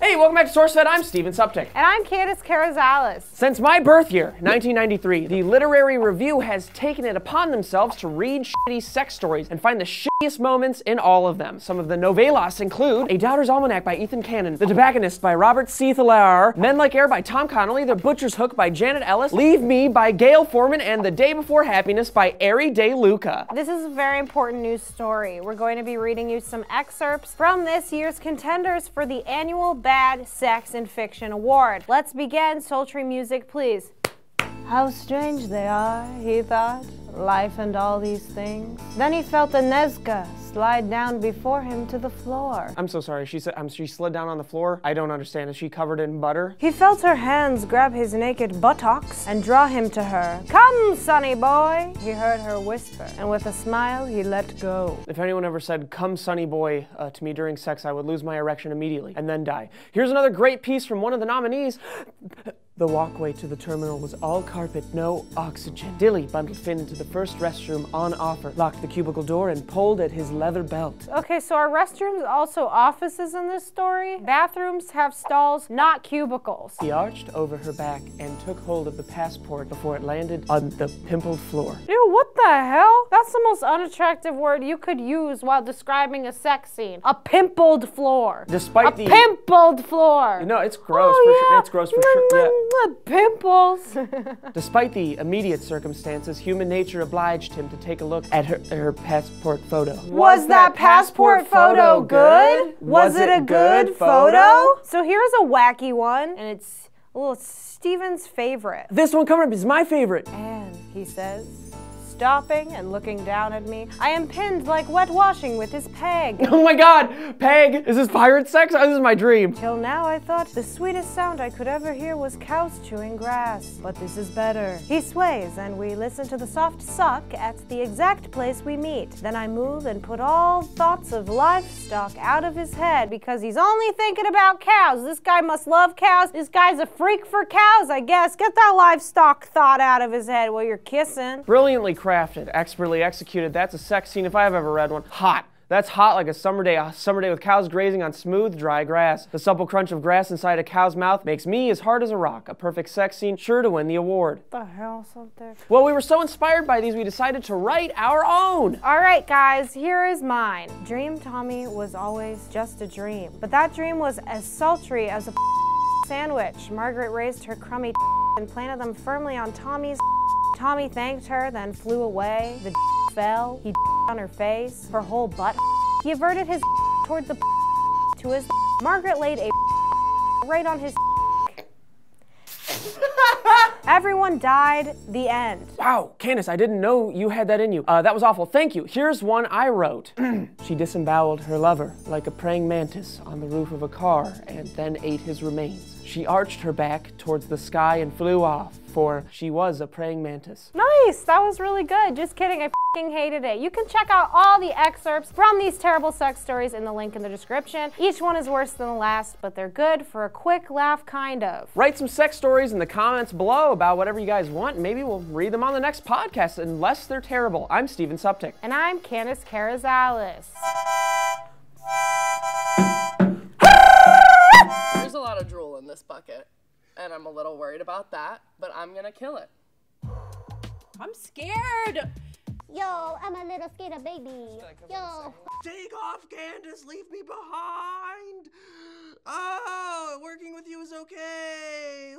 Hey, welcome back to SourceFed. I'm Steven Suptic. And I'm Candace Carrizales. Since my birth year, 1993, the Literary Review has taken it upon themselves to read shitty sex stories and find the shittiest moments in all of them. Some of the novellas include A Doubter's Almanac by Ethan Cannon, The Tobacconist by Robert C. Thaler, Men Like Air by Tom Connolly, The Butcher's Hook by Janet Ellis, Leave Me by Gail Foreman, and The Day Before Happiness by Ari De Luca. This is a very important news story. We're going to be reading you some excerpts from this year's contenders for the annual Bad Sex in Fiction Award. Let's begin. Sultry music, please. How strange they are, he thought, life and all these things. Then he felt a Nezca slide down before him to the floor. I'm so sorry, she slid down on the floor? I don't understand. Is she covered in butter? He felt her hands grab his naked buttocks and draw him to her. Come, sonny boy, he heard her whisper, and with a smile, he let go. If anyone ever said, come sonny boy, to me during sex, I would lose my erection immediately and then die. Here's another great piece from one of the nominees. The walkway to the terminal was all carpet, no oxygen. Dilly bundled Finn into the first restroom on offer, locked the cubicle door, and pulled at his leather belt. Okay, so are restrooms also offices in this story? Bathrooms have stalls, not cubicles. He arched over her back and took hold of the passport before it landed on the pimpled floor. Dude, what the hell? That's the most unattractive word you could use while describing a sex scene. A pimpled floor. Despite the pimpled floor. No, it's gross for sure. It's gross for sure. Yeah. Pimples. Despite the immediate circumstances, human nature obliged him to take a look at her passport photo. Was that passport photo good? Was it a good photo? So here's a wacky one, and it's Steven's favorite. This one coming up is my favorite. And he says, stopping and looking down at me, I am pinned like wet washing with his peg. Oh my god, peg! Is this pirate sex? Oh, this is my dream. Till now I thought the sweetest sound I could ever hear was cows chewing grass, but this is better. He sways and we listen to the soft suck at the exact place we meet. Then I move and put all thoughts of livestock out of his head because he's only thinking about cows. This guy must love cows. This guy's a freak for cows, I guess. Get that livestock thought out of his head while you're kissing. Brilliantly crafted, expertly executed. That's a sex scene if I have ever read one. Hot. That's hot like a summer day with cows grazing on smooth, dry grass. The supple crunch of grass inside a cow's mouth makes me as hard as a rock. A perfect sex scene, sure to win the award. What the hell, something? Well, we were so inspired by these, we decided to write our own. All right, guys, here is mine. Dream Tommy was always just a dream, but that dream was as sultry as a sandwich. Margaret raised her crummy and planted them firmly on Tommy's. Tommy thanked her, then flew away. The fell. He on her face, her whole butt. He averted his toward the to his. Margaret laid a right on his. Everyone died. The end. Wow, Candace, I didn't know you had that in you. That was awful. Thank you. Here's one I wrote. She disemboweled her lover like a praying mantis on the roof of a car and then ate his remains. She arched her back towards the sky and flew off, for she was a praying mantis. Nice, that was really good. Just kidding, I f***ing hated it. You can check out all the excerpts from these terrible sex stories in the link in the description. Each one is worse than the last, but they're good for a quick laugh, kind of. Write some sex stories in the comments below about whatever you guys want, and maybe we'll read them on the next podcast, unless they're terrible. I'm Steven Suptic. And I'm Candace Carrizales. There's a lot of drool in this bucket, and I'm a little worried about that, but I'm gonna kill it. I'm scared. Yo, I'm a little scared baby. Yo. Take off, Candace, leave me behind. Oh, working with you is okay.